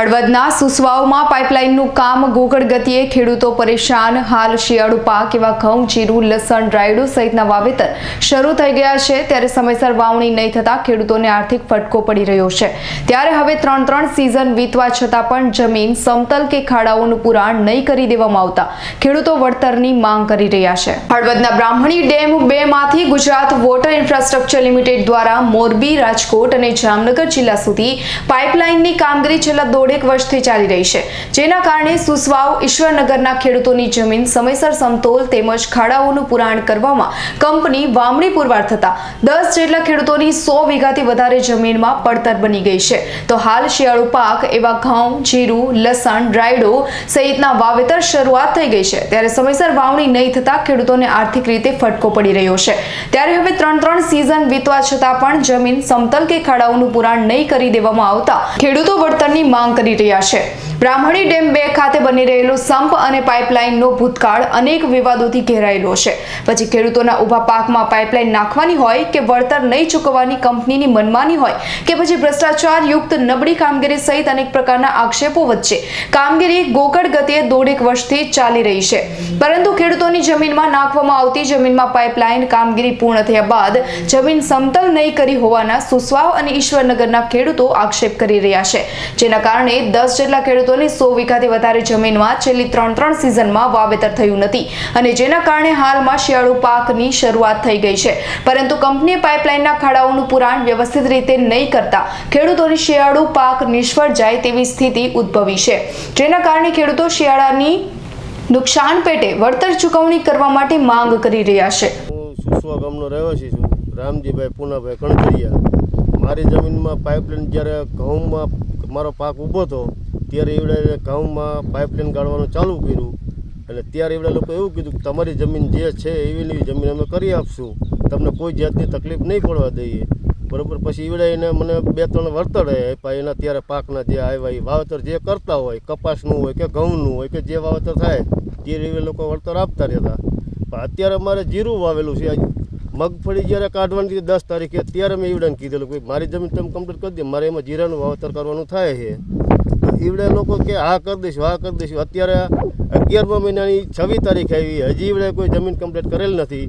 હળવદના સુસવાવમાં પાઇપલાઇનનું કામ ગોકળ ગતિએ, ખેડૂતો પરેશાન। હાલ શિયાળુ પાક એવા ઘઉં, જીરું, લસણ, રાયડો સહિતના વાવેતર શરૂ થઈ ગયા છે, ત્યારે સમયસર વાવણી નહીં થતા ખેડૂતોને આર્થિક ફટકો પડી રહ્યો છે। ત્યારે હવે ત્રણ સિઝન વીતવા છતાં પણ જમીન સમતલ કે ખાડાઓનું પુરાણ નહીં કરી દેવામાં આવતા ખેડૂતો વળતરની માંગ કરી રહ્યા છે। હળવદના બ્રાહ્મણી ડેમ 2 માંથી ગુજરાત વોટર ઇન્ફ્રાસ્ટ્રક્ચર લિમિટેડ દ્વારા મોરબી, રાજકોટ અને જામનગર જિલ્લા સુધી પાઇપલાઇનની કામગીરી છેલ્લા 1.5 વર્ષથી ચાલી રહી છે, જેના કારણે સુસવાવ, ઈશ્વરનગરના ખેડૂતોની જમીન સમયસર સમતોલ તેમજ ખાડાઓનું પુરાણ કરવામાં કંપની વાવણી પુરવાર થતા 10 જેટલા ખેડૂતોની 100 વીઘાથી વધારે જમીનમાં પડતર બની ગઈ છે। તો હાલ શિયાળુ પાક એવા ઘઉં, જીરું, લસણ, રાયડો સહિતના વાવેતર શરૂઆત થઈ ગઈ છે, ત્યારે સમયસર વાવણી નહીં થતા ખેડૂતોને આર્થિક રીતે ફટકો પડી રહ્યો છે। ત્યારે હવે ત્રણ સિઝન વીતવા છતાં પણ જમીન સમતલ કે ખાડાઓનું પુરાણ નહીં કરી દેવામાં આવતા ખેડૂતો વળતરની માંગ કરી રહ્યા છે। બ્રાહ્મણી ડેમ 2 ખાતે બની રહેલો સંપ અને પાઇપલાઇનનો ભૂતકાળ અનેક વિવાદોથી ઘેરાયેલો છે। પછી ખેડૂતોના ઊભા પાકમાં પાઇપલાઇન નાખવાની હોય કે વળતર નહીં ચૂકવવાની કંપનીની મનમાની હોય કે પછી ભ્રષ્ટાચાર યુક્ત નબળી કામગીરી સહિત અનેક પ્રકારના આક્ષેપો વચ્ચે કામગીરી ગોકળ ગતિએ 1.5 વર્ષથી ચાલી રહી છે, પરંતુ ખેડૂતોની જમીનમાં નાખવામાં આવતી જમીનમાં પાઇપલાઇન કામગીરી પૂર્ણ થયા બાદ જમીન સમતલ નહીં કરી હોવાના સુસવાવ અને ઈશ્વરનગરના ખેડૂતો આક્ષેપ કરી રહ્યા છે, જેના કારણે 10 જેટલા ખેડૂતોની 100 વીઘાથી વધારે જમીનમાં છેલ્લી ત્રણ સિઝનમાં વાવેતર થયું નથી અને જેના કારણે હાલમાં શિયાળુ પાકની શરૂઆત થઈ ગઈ છે, પરંતુ કંપનીએ પાઇપલાઇનના ખાડાઓનું પુરાણ વ્યવસ્થિત રીતે નહીં કરતા ખેડૂતોની શિયાળુ પાક નિષ્ફળ જાય તેવી સ્થિતિ ઉદ્ભવી છે, જેના કારણે ખેડૂતો શિયાળાની નુકસાન પેટે વળતર ચૂકવણી કરવા માટે માંગ કરી રહ્યા છે। સુસવા ગામનો રહેવાસી છું, રામજીભાઈ પૂનાભાઈ કણકરિયા। મારી જમીનમાં પાઇપલાઇન જ્યારે ઘઉંમાં મારો પાક ઊભો હતો ત્યારે એવડે ઘઉંમાં પાઇપલાઇન ગાળવાનું ચાલુ કર્યું અને ત્યારે એવડે લોકો એવું કીધું કે તમારી જમીન જે છે એવી જમીન અમે કરી આપશું, તમને કોઈ જાતની તકલીફ નહીં પડવા દઈએ, બરાબર। પછી એવડે એને મને 2-3 વળતર આપ્યા, એના ત્યારે પાકના જે આવ્યા એ વાવેતર જે કરતા હોય, કપાસનું હોય કે ઘઉંનું હોય કે જે વાવેતર થાય ત્યારે એ લોકો વળતર આપતા રહેતા। પણ અત્યારે અમારે જીરું વાવેલું છે, મગફળી જ્યારે કાઢવાની 10 તારીખે ત્યારે મેં ઈવડાને કીધેલું કે મારી જમીન તમે કમ્પ્લીટ કરી દે, મારે એમાં જીરાનું વાવેતર કરવાનું થાય છે। ઈવડે લોકો કે હા કરી દઈશું। અત્યારે 11મા મહિનાની 26 તારીખ આવી, હજી ઈવડે કોઈ જમીન કમ્પ્લીટ કરેલ નથી।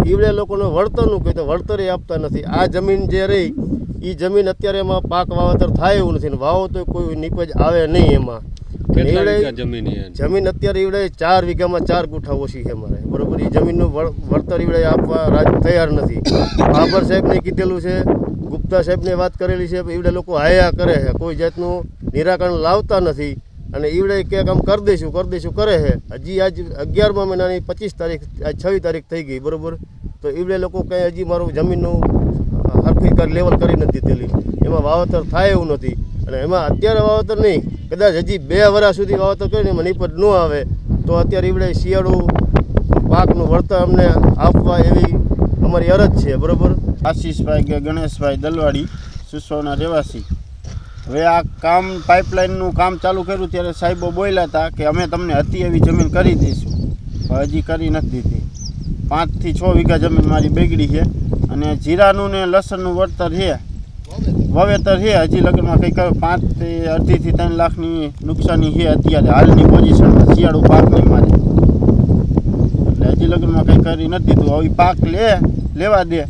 ઈવડે લોકોને વળતરનું કહે તો વળતરે આપતા નથી। આ જમીન જે રહી એ જમીન અત્યારે એમાં પાક વાવેતર થાય એવું નથી, વાવો તો કોઈ નીપજ આવે નહીં એમાં। જમીન અત્યારે ઈવડે 4 વીઘામાં 4 ગુઠા ઓછી છે મારે, બરોબર। એ જમીનનું વળતર ઈવડે આપવા તૈયાર નથી। બાબર સાહેબને કીધેલું છે, ગુપ્તા સાહેબને વાત કરેલી છે, ઈવડે લોકો હાયા કરે છે, કોઈ જાતનું નિરાકરણ લાવતા નથી અને ઈવડે કે કામ કરી દઈશું કરે છે। હજી આજ 11મા મહિનાની 25 તારીખ, આજ 26 તારીખ થઈ ગઈ, બરોબર। તો ઈવડે લોકો કંઈ હજી મારું જમીનનું હરખી લેવલ કરી નથી દીધેલી, એમાં વાવેતર થાય એવું નથી અને એમાં અત્યારે વાવેતર નહીં, કદાચ હજી 2 વર્ષ સુધી વાવેતર કરીને એમાં નીપજ ન આવે તો અત્યારે ઈવડે શિયાળુ પાકનું વળતર અમને આપવા એવી અમારી અરજ છે, બરાબર। આશીષભાઈ કે ગણેશભાઈ દલવાડી, સુસવાના રહેવાસી। હવે આ કામ પાઇપલાઇનનું કામ ચાલુ કર્યું ત્યારે સાહેબો બોલ્યા હતા કે અમે તમને હતી એવી જમીન કરી દઈશું, હજી કરી નથી દીધી। 5 થી 6 વીઘા જમીન મારી બગડી છે અને જીરાનું ને લસણનું વળતર છે, વાવેતર છે, હજી લગ્નમાં કંઈક 5 થી અડધી થી 3 લાખની નુકસાની છે અત્યારે હાલની પોઝિશનમાં શિયાળુ પાકની મારે, એટલે હજી લગ્નમાં કંઈ કરી નથી દીધું। હવે પાક લેવા દે,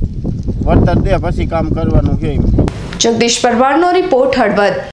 વળતર દે, પછી કામ કરવાનું છે। જગદીશ પરમારનો રિપોર્ટ, હળવદ।